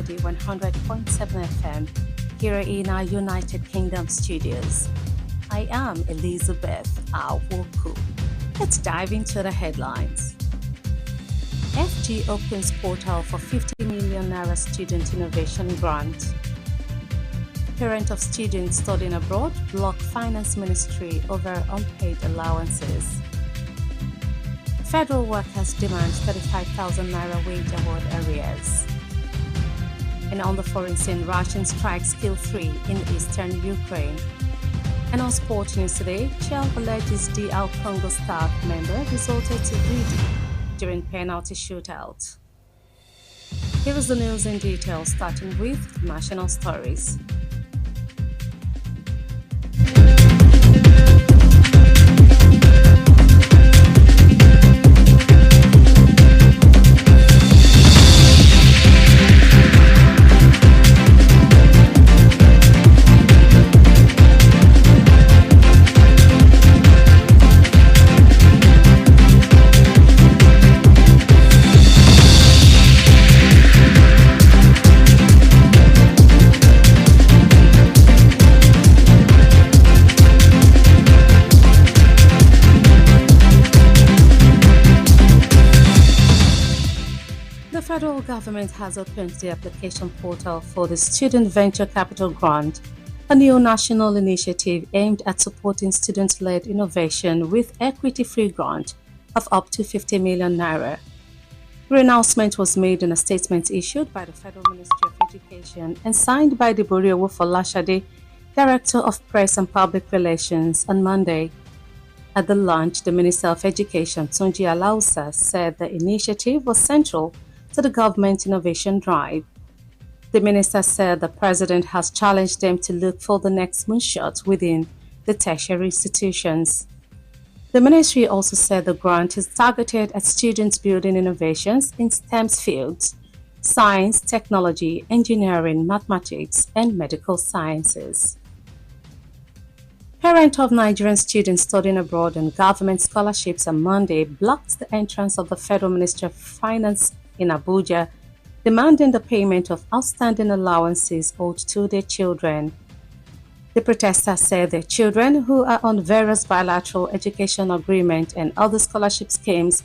Melody 100.7 FM here in our United Kingdom studios. I am Elizabeth Awoku. Let's dive into the headlines. FG opens portal for 50 million Naira student innovation grant. Parent of students studying abroad block finance ministry over unpaid allowances. Federal workers demand 35,000 Naira wage award arrears. And on the foreign scene, Russian strikes kill 3 in eastern Ukraine. And on sport news today, Chel alleges DR Congo staff member resulted to bleeding during penalty shootout. Here is the news in detail, starting with national stories. The federal government has opened the application portal for the Student Venture Capital Grant, a new national initiative aimed at supporting student-led innovation with equity-free grant of up to 50 million naira. The announcement was made in a statement issued by the Federal Ministry of Education and signed by Debori Owofolashade, Director of Press and Public Relations, on Monday. At the launch, the Minister of Education, Tunji Alausa, said the initiative was central to the government innovation drive. The minister said the president has challenged them to look for the next moonshot within the tertiary institutions. The ministry also said the grant is targeted at students building innovations in STEM fields: science, technology, engineering, mathematics, and medical sciences. Parents of Nigerian students studying abroad on government scholarships on Monday blocked the entrance of the Federal Ministry of Finance in Abuja, demanding the payment of outstanding allowances owed to their children. The protesters said their children, who are on various bilateral education agreements and other scholarship schemes,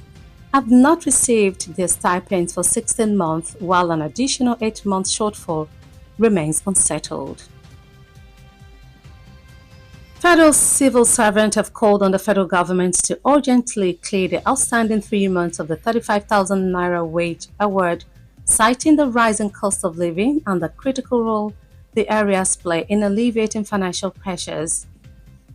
have not received their stipends for 16 months, while an additional 8-month shortfall remains unsettled. Federal civil servants have called on the federal government to urgently clear the outstanding 3 months of the 35,000 naira wage award, citing the rising cost of living and the critical role the areas play in alleviating financial pressures.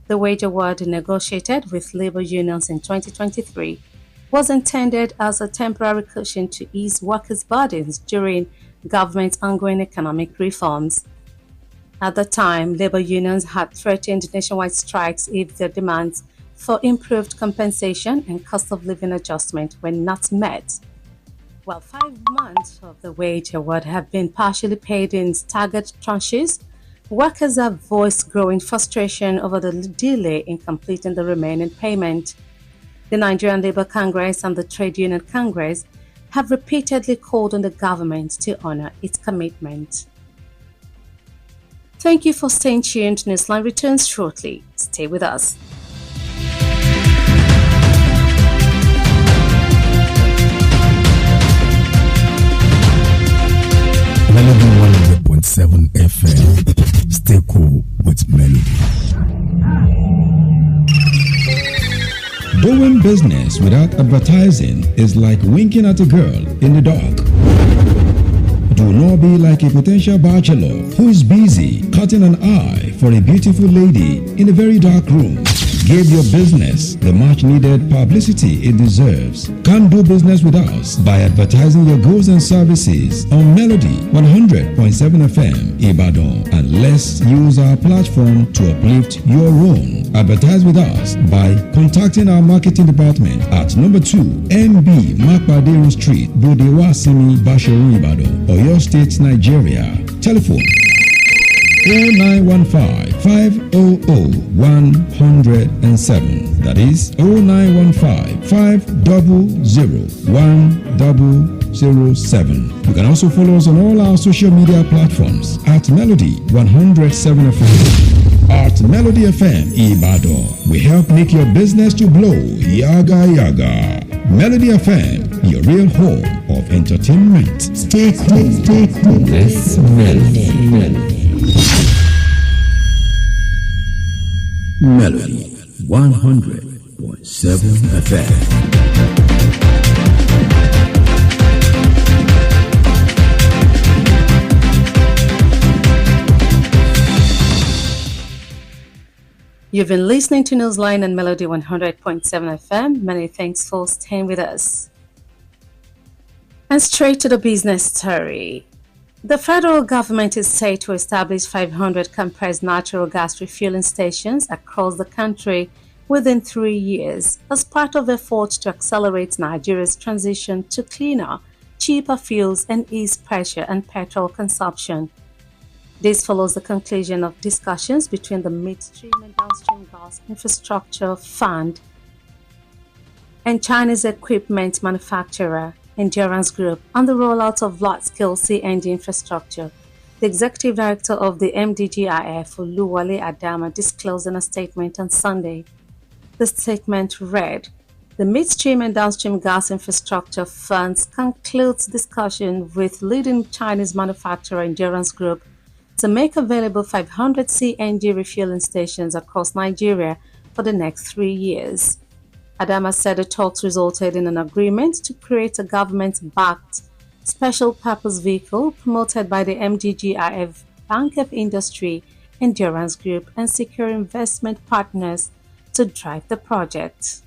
The wage award, negotiated with labor unions in 2023, was intended as a temporary cushion to ease workers' burdens during government's ongoing economic reforms. At the time, labor unions had threatened nationwide strikes if their demands for improved compensation and cost of living adjustment were not met. While 5 months of the wage award have been partially paid in staggered tranches, workers have voiced growing frustration over the delay in completing the remaining payment. The Nigerian Labour Congress and the Trade Union Congress have repeatedly called on the government to honor its commitment. Thank you for staying tuned. Newsline returns shortly. Stay with us. Melody 100.7 FM. Stay cool with Melody. Doing business without advertising is like winking at a girl in the dark. Do not be like a potential bachelor who is busy cutting an eye for a beautiful lady in a very dark room. Give your business the much needed publicity it deserves. Come do business with us by advertising your goods and services on Melody 100.7 FM Ibadan, and let's use our platform to uplift your own. Advertise with us by contacting our marketing department at number 2 MB Makpaderu Street, Bodewasimi, Basharun, Ibadan, Oyo State, Nigeria. Telephone 0915 500 107. That is 0915 500 107. 0807. You can also follow us on all our social media platforms at Melody 107 FM. At Melody FM Ibadan, we help make your business to blow. Yaga yaga. Melody FM, your real home of entertainment. Stay cool, stay cool. This Melody. Melody 100.7 FM. You've been listening to Newsline and Melody 100.7 FM. Many thanks for staying with us. And straight to the business story. The federal government is set to establish 500 compressed natural gas refueling stations across the country within 3 years as part of efforts to accelerate Nigeria's transition to cleaner, cheaper fuels and ease pressure on petrol consumption. This follows the conclusion of discussions between the Midstream and Downstream Gas Infrastructure Fund and Chinese equipment manufacturer Endurance Group on the rollout of large-scale CNG infrastructure. The executive director of the MDGIF, Oluwole Adama, disclosed in a statement on Sunday. The statement read, "The Midstream and Downstream Gas Infrastructure Funds concludes discussion with leading Chinese manufacturer Endurance Group to make available 500 CNG refueling stations across Nigeria for the next 3 years. Adama said the talks resulted in an agreement to create a government-backed special purpose vehicle promoted by the MDGIF Bank of Industry Endurance Group and secure investment partners to drive the project.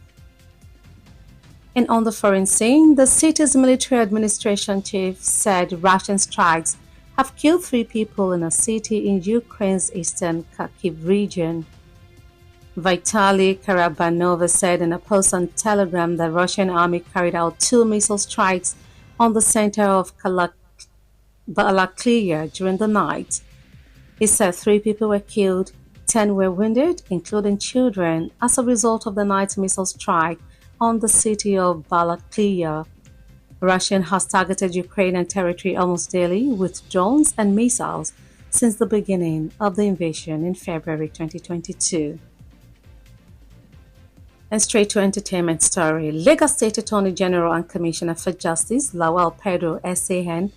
And on the foreign scene, the city's military administration chief said Russian strikes have killed 3 people in a city in Ukraine's eastern Kharkiv region. Vitaly Karabanov said in a post on Telegram that Russian army carried out 2 missile strikes on the center of Balaklia during the night. He said 3 people were killed, 10 were wounded, including children, as a result of the night's missile strike on the city of Balaklia. Russia has targeted Ukrainian territory almost daily with drones and missiles since the beginning of the invasion in February 2022. And straight to entertainment story. Lagos State Attorney General and Commissioner for Justice Lawal Pedro SAN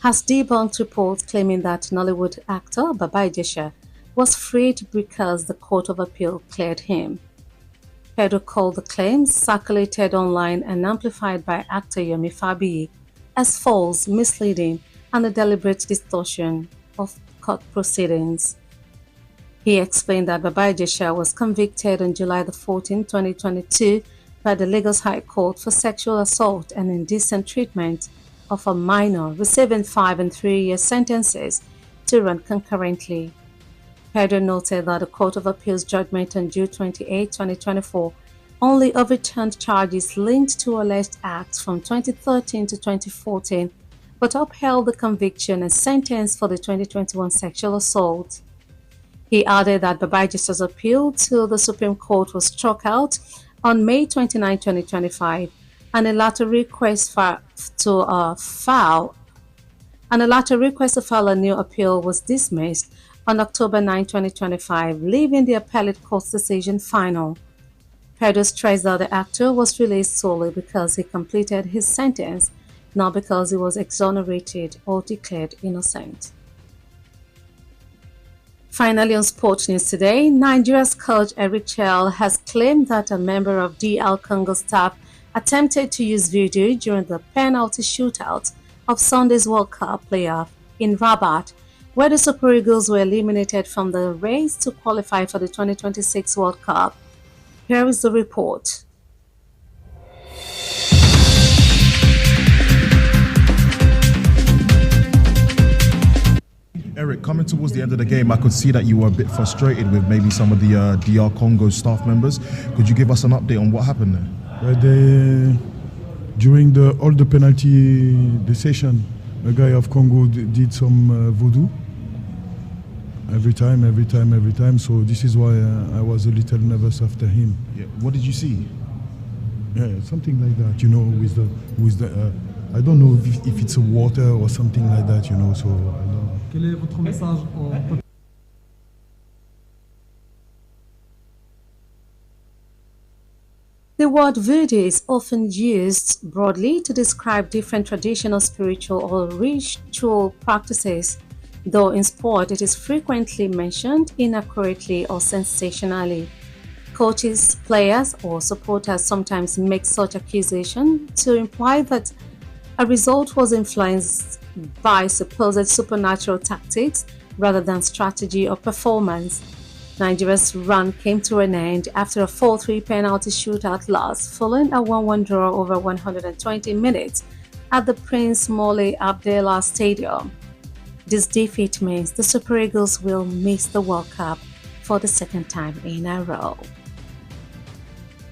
has debunked reports claiming that Nollywood actor Baba Ijesha was freed because the Court of Appeal cleared him. Pedro called the claims circulated online and amplified by actor Yomi Fabiyi as false, misleading, and a deliberate distortion of court proceedings. He explained that Baba Ijesha was convicted on July 14, 2022 by the Lagos High Court for sexual assault and indecent treatment of a minor, receiving 5 and 3-year sentences to run concurrently. Pedro noted that the Court of Appeal's judgment on June 28, 2024 only overturned charges linked to alleged acts from 2013 to 2014, but upheld the conviction and sentence for the 2021 sexual assault. He added that Baba Ijesha's appeal to the Supreme Court was struck out on May 29, 2025, and a later request to file a new appeal was dismissed on October 9, 2025, leaving the appellate court's decision final. Pedro stressed that the actor was released solely because he completed his sentence, not because he was exonerated or declared innocent. Finally, on Sports News today, Nigeria's coach Eric Chell has claimed that a member of DL Congo staff attempted to use video during the penalty shootout of Sunday's World Cup playoff in Rabat, where the Super Eagles were eliminated from the race to qualify for the 2026 World Cup. Here is the report. Eric, coming towards the end of the game, I could see that you were a bit frustrated with maybe some of the DR Congo staff members. Could you give us an update on what happened there? During all the penalty decision, a guy of Congo did some voodoo. Every time. So this is why I was a little nervous after him. Yeah. What did you see? Yeah, something like that. You know, with the I don't know if it's a water or something like that, you know. So I don't know. Quel est votre message en The word voodoo is often used broadly to describe different traditional, spiritual, or ritual practices, though in sport it is frequently mentioned inaccurately or sensationally. Coaches, players, or supporters sometimes make such accusations to imply that a result was influenced by supposed supernatural tactics rather than strategy or performance. Nigeria's run came to an end after a 4-3 penalty shootout loss following a 1-1 draw over 120 minutes at the Prince Moulay Abdallah Stadium. This defeat means the Super Eagles will miss the World Cup for the second time in a row.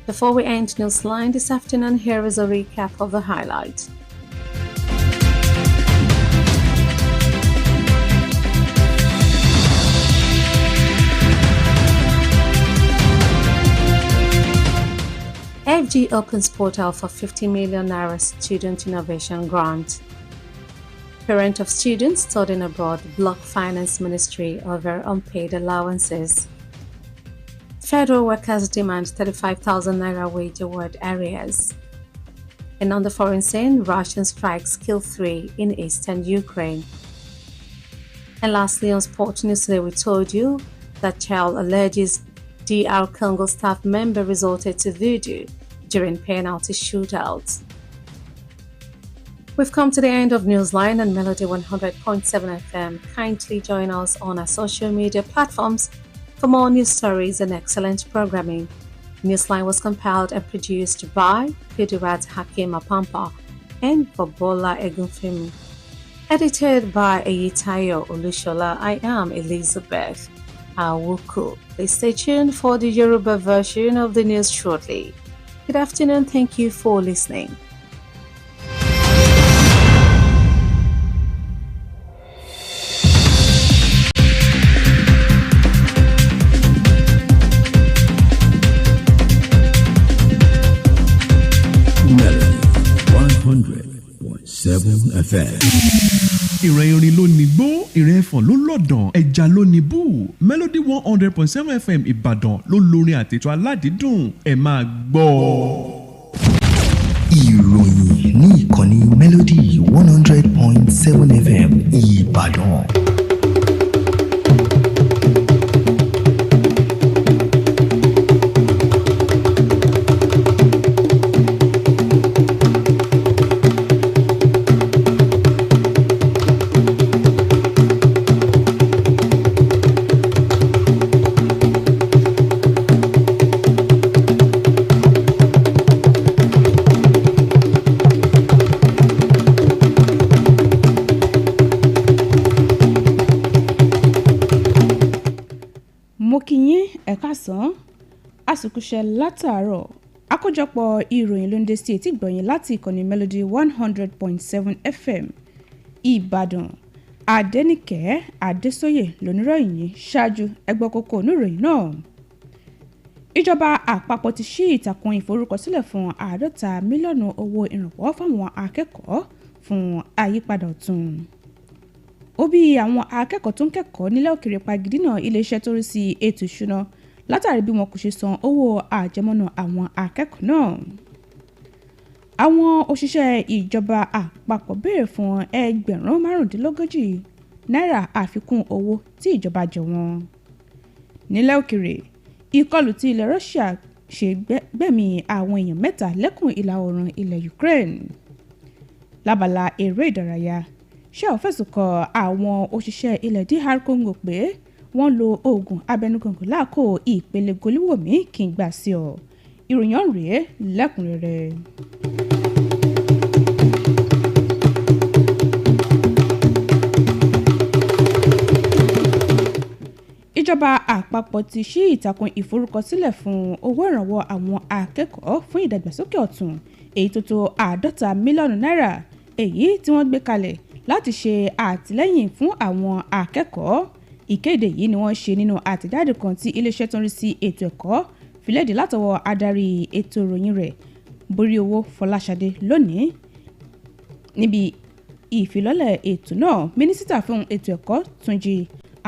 Before we end Newsline this afternoon, here is a recap of the highlights. FG opens portal for 50 million naira student innovation grant. Parent of students studying abroad block finance ministry over unpaid allowances. Federal workers demand 35,000 naira wage award areas. And on the foreign scene, Russian strikes kill 3 in eastern Ukraine. And lastly, on Sport News Today, we told you that child alleges DR Congo staff member resorted to voodoo during penalty shootouts. We've come to the end of Newsline and Melody 100.7 FM. Kindly join us on our social media platforms for more news stories and excellent programming. Newsline was compiled and produced by Kudirat Hakim Apampa and Bobola Egunfemi. Edited by Eyitayo Olushola. I am Elizabeth Awuku. Please stay tuned for the Yoruba version of the news shortly. Good afternoon. Thank you for listening. Melody 100.7 FM. ìrẹ̀ orin ló ní gbó ìrẹ̀ ẹ̀fọ̀n ló lọ̀dàn ẹja ló ní bú Melody 100.7 FM Ìbàdàn ló lórin àtètò aládìídùn ẹ máa gbọ́. ìròyìn ní ìkànnì Melody 100.7 FM Ìbàdàn. àsìkúṣẹ́ látàárọ̀ àkójọpọ̀ ìròyìn ló ń dé sí etí gbọ̀nyìn láti ìkànnì Melody 100.7 FM Ìbàdàn. Adẹ́nìkẹ́ Adésóyè lóníròyìn yìí ṣáájú ẹgbẹ́ kókó oníròyìn náà. Ìjọba àpapọ̀ ti ṣí ìtàkùn ìforúkọsílẹ̀ fún 50 mílíọ̀nù owó ìrànwọ́ fáwọn akẹ́kọ̀ọ́ fún àyípadà ọ̀tun. Ó bí àwọn akẹ́kọ̀ọ́ tó ń kẹ́kọ̀ọ́ nílẹ̀ òkèèrè pagidínà iléeṣẹ́ tó rí sí ètò ìṣúná látàrí bí wọn kò ṣe san owó àjẹmọ́nú àwọn akẹ́kọ̀ọ́ náà. Àwọn òṣìṣẹ́ ìjọba àpapọ̀ béèrè fún ẹgbẹ̀rún 45 náírà àfikún owó tí ìjọba jẹ wọ́n. Nílẹ̀ òkèèrè, ìkọlù tí ilẹ̀ Russia ṣe gbẹ̀mí àwọn èèyàn 3 lẹ́kùn ìlà oòrùn ilẹ̀ Ukraine. Lábala eré ìdárayá, Shell fẹ̀sùn kàn àwọn òṣìṣẹ́ ilẹ̀ DR Congo pé wọ́n lo oògùn abẹnugọ̀ngọ̀ láàkó ìpele goliwomi kí n gbà sí ọ. Ìròyìn ọ̀hún rèé lẹ́kùnrẹ́rẹ́. Ìjọba àpapọ̀ ti ṣí ìtàkùn ìforúkọsílẹ̀ fún owó ìrànwọ́ àwọn akẹ́kọ̀ọ́ fún ìdàgbàsókè ọ̀tun èyí tó tó 50 mílíọ̀nù náírà èyí tí wọ́n gbé kalẹ̀ láti ṣe àtìlẹ́yìn fún àwọn akẹ́kọ̀ọ́. Ìkéde yìí ni wọ́n ṣe nínú àtẹ̀jáde kan tí iléeṣẹ́ tó ń rí sí ètò ẹ̀kọ́ filéde látọwọ́ adarí ètò ìròyìn rẹ̀ Boríowó Fọláṣadé lónìí. níbi ìfilọ́lẹ̀ ètò náà mínísítà fún ètò ẹ̀kọ́ Túnjí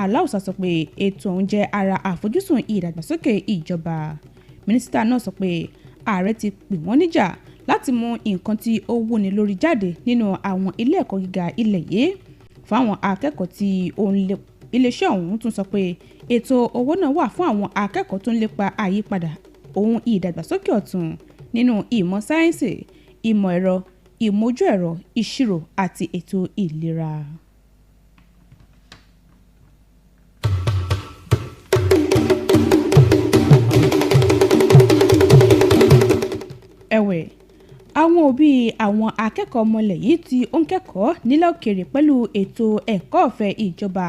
Aláùsá sọ pé ètò ọ̀hún jẹ́ ara àfojúsùn ìdàgbàsókè ìjọba. Mínísítà náà sọ pé ààrẹ ti pè wọ́n níjà láti mú nǹkan tí ó wúni lórí jáde nínú àwọn ilé ẹ̀kọ́ gíga ilẹ̀ yìí fáwọn akẹ́kọ̀ọ́ tí iléeṣẹ́ ọ̀hún tún sọ pé ètò owó náà wà fún àwọn akẹ́kọ̀ọ́ tó ń lépa àyípadà ohun ìdàgbàsókè ọ̀tun nínú ìmọ̀ sáyẹ́ǹsì, ìmọ̀ ẹ̀rọ, ìmọ̀ ojú ẹ̀rọ, ìṣirò àti ètò ìlera. Ẹ̀wẹ̀, àwọn òbí àwọn akẹ́kọ̀ọ́ ọmọlẹ̀ yìí tí ó ń kẹ́kọ̀ọ́ nílẹ̀ òkèèrè pẹ̀lú ètò ẹ̀kọ́ ọ̀fẹ́ ìjọba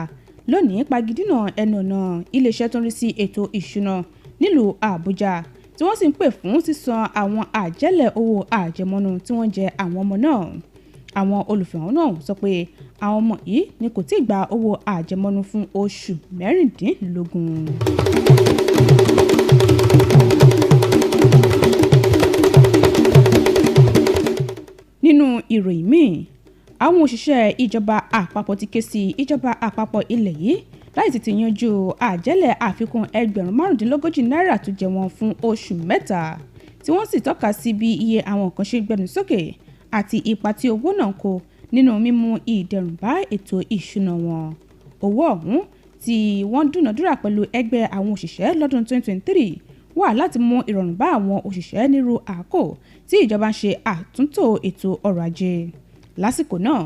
lónìí pagidínà ẹnu ọ̀nà iléeṣẹ́ tó ń rí sí ètò ìṣúná nílùú Àbújá tí wọ́n sì ń pè fún sísan àwọn àjẹ́lẹ̀ owó àjẹmọ́nú tí wọ́n jẹ àwọn ọmọ náà. Àwọn olùfẹ̀hónú náà sọ pé àwọn ọmọ yìí ni kò tí ì gba owó àjẹmọ́nú fún oṣù mẹ́rìndínlógún. Nínú ìròyìn míì, àwọn òṣìṣẹ́ ìjọba àpapọ̀ ti ké sí ìjọba àpapọ̀ ilẹ̀ yìí láì tètè yanjú àjẹ́lẹ̀ àfikún $45 náírà tó jẹ wọ́n fún oṣù mẹ́ta tí wọ́n sì tọ́ka sí bí iye àwọn nǹkan ṣe gbẹnu sókè àti ipa tí owó náà kó nínú mímú ìdẹ̀rùn bá ètò ìṣúná wọn. Owó ọ̀hún tí wọ́n dúnàdúrà pẹ̀lú ẹgbẹ́ àwọn òṣìṣẹ́ lọ́dún 2023 wà láti mú ìrọ̀rùn bá àwọn òṣìṣẹ́ nírú àkókò tí ìjọba ń ṣe àtúntò ètò ọrọ̀ ajé. Lásìkò náà,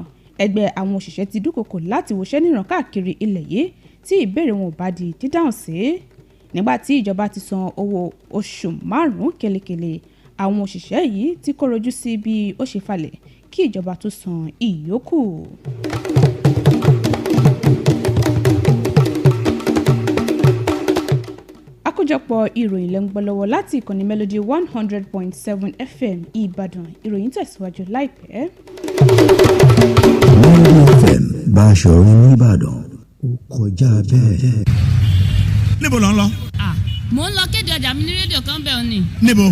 ẹgbẹ́ àwọn òṣìṣẹ́ ti dúkòkò láti wòṣẹ́ níran káàkiri ilẹ̀ yìí tí ìbéèrè wọn ò bá di dídáhùn sí. Nígbà tí ìjọba ti san owó oṣù 5 kélekèle, àwọn òṣìṣẹ́ yìí ti kórojú sí bí ó ṣe falẹ̀ kí ìjọba tó san ìyókù. Àkójọpọ̀ ìròyìn lẹ́ ń gbọ́ lọ́wọ́ láti ìkànnì Melody 100.7 FM Ìbàdàn. Ìròyìn tẹ̀síwájú láìpẹ́. Melody FM Báṣọ̀run nìbàdàn ó kọjá bẹ́ẹ̀. Níbo lò ń lọ? Mo ń lọ kéde ọjà mi ní rédíò kan bẹ́ẹ̀ ni. Níbo?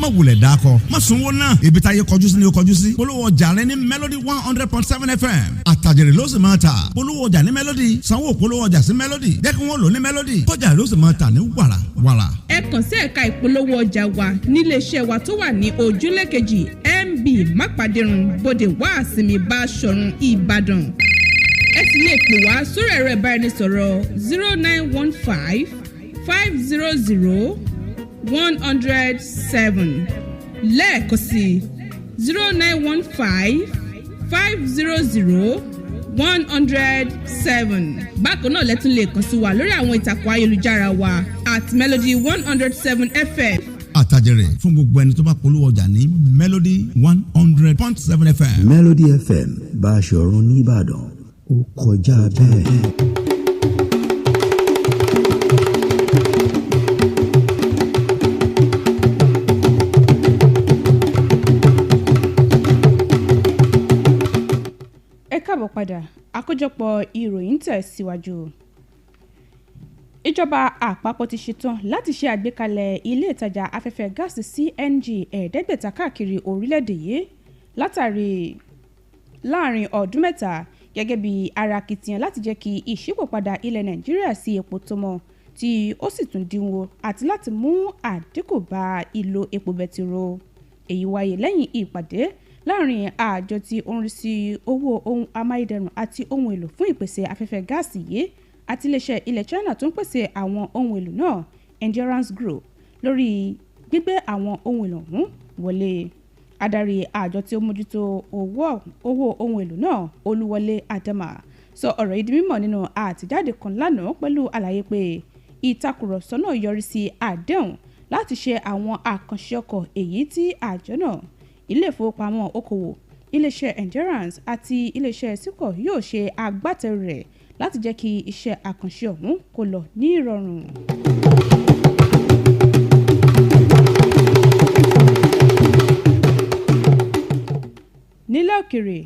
Má wulẹ̀ dákọ̀, má sunwó náà. Ibi táyé kọjú sí ni ó kọjú sí. Polówó ọjà rẹ ní Melody 100.7 FM. Àtàjèrè ló sì máa tà. Polówó ọjà ní Melody. Sanwó polówó ọjà sí Melody. Jẹ́ kí wọ́n lò ní Melody. Kọjá ló sì máa tà ní wàrà wàrà. Ẹ kàn sí ẹ̀ka ìpolówó ọjà wa níléeṣẹ́ wa tó wà ní ojúlé kejì MB Mápàdérun Bódè Wàásìmí Báṣọ̀run Ìbàdàn. Ẹ sì lè pè wá sórí ẹ̀rọ ìbáraẹnisọ̀rọ̀ 0915 500 107 lẹ́ẹ̀kan sí 0915 500 107. Bákan náà lẹ́tún lè kàn sí wa lórí àwọn ìtàkùn ayélujára wa @Melody 107 FM. Àtàjèrè fún gbogbo ẹni tó bá polówó ọjà ní Melody 100.7 FM. Melody FM Báṣọ̀run nìbàdàn ó kọjá bẹ́ẹ̀. Káàbọ̀ padà, àkójọpọ̀ ìròyìn tẹ̀síwájú. Ìjọba àpapọ̀ ti ṣetán láti ṣe àgbékalẹ̀ ilé ìtajà afẹ́fẹ́ gáàsì CNG 500 káàkiri orílẹ̀-èdè yìí láàrin ọdún mẹ́ta gẹ́gẹ́ bí ara akitiyan láti jẹ́ kí ìṣípòpadà ilẹ̀ Nàìjíríà sí epo tó mọ́ tí ó sì tún dínwó àti láti mú àdínkù bá ìlò epo bẹtiró. Èyí wáyé lẹ́yìn ìpàdé láàrin àjọ tí ó ń rí sí owó ohun amáyédẹrùn àti ohun èlò fún ìpèsè afẹ́fẹ́ gáàsì yìí àti iléeṣẹ́ ilẹ̀ China tó ń pèsè àwọn ohun èlò náà Endurance Group lórí gbígbé àwọn ohun èlò ọ̀hún wọlé. Adarí àjọ tí ó mójútó owó ohun èlò náà Olúwọlé Adama sọ ọ̀rọ̀ yìí di mímọ̀ nínú àtẹ̀jáde kan lánàá pẹ̀lú àlàyé pé ìtakùrọ̀sọ náà yọrí sí àdéhùn láti ṣe àwọn àkànṣe ọkọ̀ èyí tí àjọ náà, ilé ìfowópamọ́ okòwò, iléeṣẹ́ Endurance àti iléeṣẹ́ Síkọ̀ yóò ṣe agbátẹrù rẹ̀ láti jẹ́ kí iṣẹ́ àkànṣe ọ̀hún kó lọ ní ìrọ̀rùn. Nílẹ̀ òkèrè,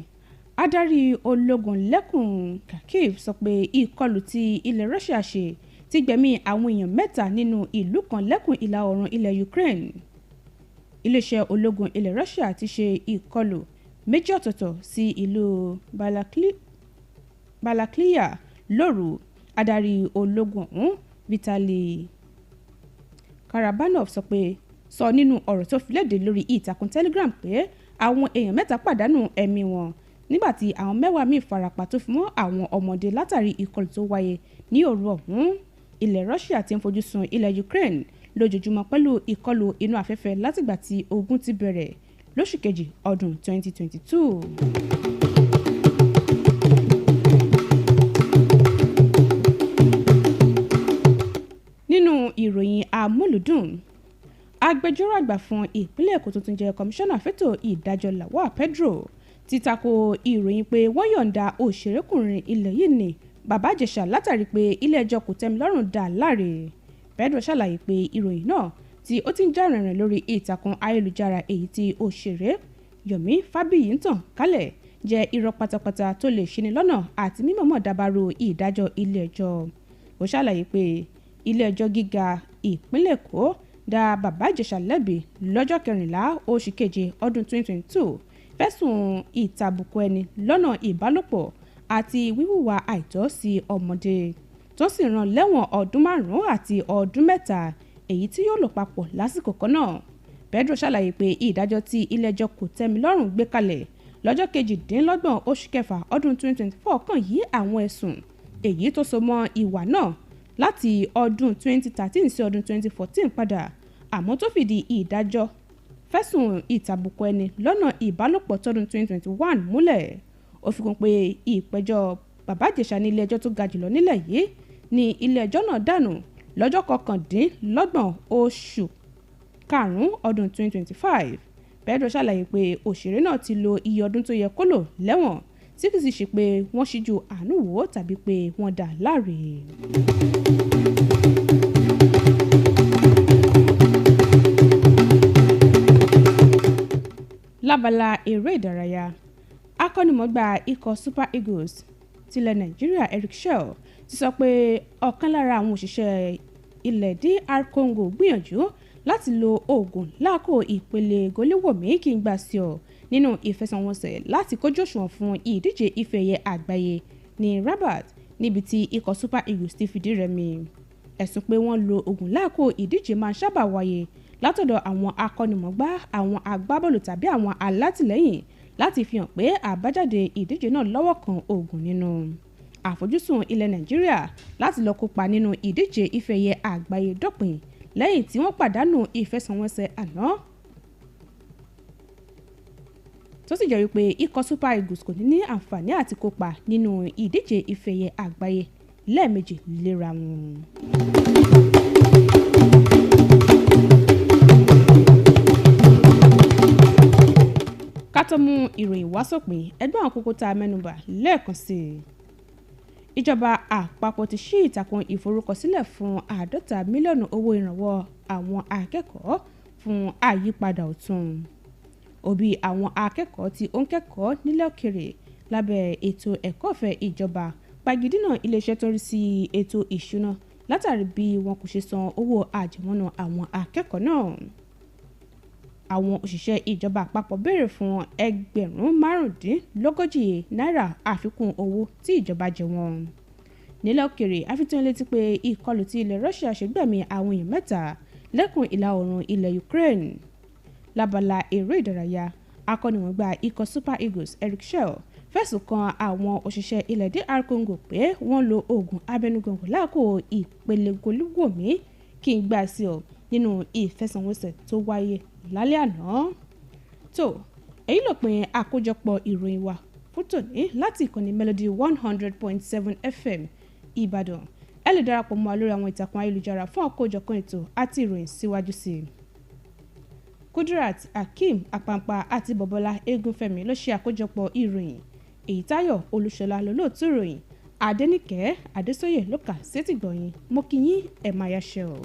adarí ológun lẹ́kùn Kharkiv sọ pé ìkọlù tí ilẹ̀ Russia ṣe ti gbẹ̀mí àwọn èèyàn 3 nínú ìlú kan lẹ́kùn ìlà oòrùn ilẹ̀ Ukraine. Iléeṣẹ́ ológun ilẹ̀ Russia ti ṣe ìkọlù méjì ọ̀tọ̀ọ̀tọ̀ sí ìlú Balaklia lóru. Adarí ológun ọ̀hún Vitali Karabanov sọ nínú ọ̀rọ̀ tó fi léde lórí ìtàkùn Telegram pé àwọn èèyàn 3 pàdánù ẹ̀mí wọn nígbàtí àwọn 10 míì farapa tó fi mọ́ àwọn ọmọdé látàrí ìkọlù tó wáyé ní òru ọ̀hún. Ilẹ̀ Russia ti ń fojú sun ilẹ̀ Ukraine lójoojúmọ́ pẹ̀lú ìkọlù inú afẹ́fẹ́ látìgbà tí ogun ti bẹ̀rẹ̀ lóṣù kejì ọdún 2022. Nínú ìròyìn amúlùdùn, agbẹjọ́rò àgbà fún ìpínlẹ̀ Èkó tuntun jẹ́ kọmíṣánná fẹ́tò ìdájọ́ Lawal Pedro ti tako ìròyìn pé wọ́n yọ̀ǹda òṣèrékùnrin ilẹ̀ yìí ní Bàbá Ìjẹ̀ṣà látàrí pé ilé-ẹjọ́ kòtẹ́milọ́rùn dá láre. Pedro ṣàlàyé pé ìròyìn náà tí ó ti ń jà rìnrìn lórí ìtàkùn ayélujára èyí tí òṣèré Yomi Fabiyi ń tàn kálẹ̀ jẹ́ irọ́ pátápátá tó lè ṣini lọ́nà àti mímọ̀ọ́mọ̀ dàbàrú ìdájọ́ ilé-ẹjọ́. Ó ṣàlàyé pé ilé-ẹjọ́ gíga ìpínlẹ̀ Èkó dá Bàbá Ìjẹ̀ṣà lẹ́bi lọ́jọ́ 14 oṣù keje ọdún 2022 fẹ̀sùn ìtàbùkù ẹni lọ́nà ìbálòpọ̀ àti wíwùwà àìtọ́ sí ọmọdé tó sì rán lẹ́wọ̀n ọdún 5 àti ọdún 3 èyí tí yóò lò papọ̀ lásìkò kan náà. Pedro ṣàlàyé pé ìdájọ́ tí ilé-ẹjọ́ kòtẹ́milọ́rùn gbé kalẹ̀ lọ́jọ́ 28 oṣù kẹfà ọdún 2024 kàn yí àwọn ẹ̀sùn èyí tó so mọ́ ìwà náà láti ọdún 2013 sí ọdún 2014 padà, àmọ́ tó fìdí ìdájọ́ fẹ̀sùn ìtàbùkù ẹni lọ́nà ìbálòpọ̀ tọdún 2021 múlẹ̀. Ó fi kún pé ìpẹ̀jọ́ Bàbá Ìjẹ̀ṣà ní ilé-ẹjọ́ tó ga jùlọ nílẹ̀ yìí ní ilé-ẹjọ́ náà dànù lọ́jọ́ 29 oṣù karùn-ún ọdún 2025. Pedro ṣàlàyé pé òṣèré náà ti lo iye ọdún tó yẹ kó lò lẹ́wọ̀n tí kì í sì ṣe pé wọ́n ṣíjú àánú wò ó tàbí pé wọ́n dá láre. Lábala eré ìdárayá, akọ́nimọ̀ọ́gbá ikọ̀ Super Eagles tilẹ̀ Nàìjíríà Eric Shell ti sọ pé ọ̀kan lára àwọn òṣìṣẹ́ ilẹ̀ DR Congo gbìyànjú láti lo oògùn láàkó ìpele goliwomi kí n gbà sí ọ nínú ìfẹsẹ̀wọnsẹ̀ láti kójú òṣùwọ̀n fún ìdíje ife ẹ̀yẹ àgbáyé ní Rabat níbi tí ikọ̀ Super Eagles ti fìdí rẹmi. Ẹ̀sùn pé wọ́n lo oògùn láàkó ìdíje máa ń sábà wáyé látọ̀dọ̀ àwọn akọ́nimọ̀ọ́gbá, àwọn agbábọ́ọ̀lù tàbí àwọn alátìlẹ́yìn láti fi hàn pé àbájáde ìdíje náà lọ́wọ́ kan oògùn nínú. Àfojúsùn ilẹ̀ Nàìjíríà láti lọ kópa nínú ìdíje ife ẹ̀yẹ àgbáyé dópin lẹ́yìn tí wọ́n pàdánù ìfẹsẹ̀wọnsẹ̀ àná, tó sì jẹ́ wípé ikọ̀ Super Eagles kò ní àǹfààní àti kópa nínú ìdíje ife ẹ̀yẹ àgbáyé lẹ́ẹ̀mejì léra wọn. Ká tó mú ìròyìn wá sópin, ẹgbẹ́ àwọn kókó tá a mẹ́nubà lẹ́ẹ̀kan sí i. Ìjọba àpapọ̀ ti ṣí ìtàkùn ìforúkọsílẹ̀ fún 50 mílíọ̀nù owó ìrànwọ́ àwọn akẹ́kọ̀ọ́ fún àyípadà ọ̀tun. Òbí àwọn akẹ́kọ̀ọ́ tí ó ń kẹ́kọ̀ọ́ nílẹ̀ òkèrè lábẹ́ ètò ẹ̀kọ́ ọ̀fẹ́ ìjọba pagidínà iléeṣẹ́ tó rí sí ètò ìṣúná látàrí bí wọn kò ṣe san owó àjẹmọ́nú àwọn akẹ́kọ̀ọ́ náà. Àwọn òṣìṣẹ́ ìjọba àpapọ̀ béèrè fún ẹgbẹ̀rún 45 náírà àfikún owó tí ìjọba jẹ wọ́n. Nílẹ̀ òkèrè, àfitún létí pé ìkọlù tí ilẹ̀ Russia ṣe gbẹ̀mí àwọn èèyàn 3 lẹ́kùn ìlà oòrùn ilẹ̀ Ukraine. Lábala eré ìdárayá, akọ́nimọ̀ọ́gbá ikọ̀ Super Eagles Eric Shell fẹ̀sùn kan àwọn òṣìṣẹ́ ilẹ̀ DR Congo pé wọ́n lo oògùn abẹnugọ̀ngọ̀ láàkó ìpele goliwomi kí n gbà sí ọ nínú ìfẹsẹ̀wọnsẹ̀ tó wáyé lálẹ́ àná. Tó èyí ló pin àkójọpọ̀ ìròyìn wa fún tòní láti ìkànnì Melody 100.7 FM Ìbàdàn. Ẹ lè darapọ̀ mọ́ wa lórí àwọn ìtàkùn ayélujára fún àkójọpọ̀ ètò àti ìròyìn síwájú sí i. Kudirat Hakeem Apampa àti Bọ̀bọ́lá Egunfẹ́mi ló ṣe àkójọpọ̀ ìròyìn. Èyítáyọ̀ Olúṣọlá lolóòtú ìròyìn. Adéníkẹ́ Adésóyè ló kà sétìgbọ̀yìn. Mo kí yín ẹ máa yáṣẹ́ o.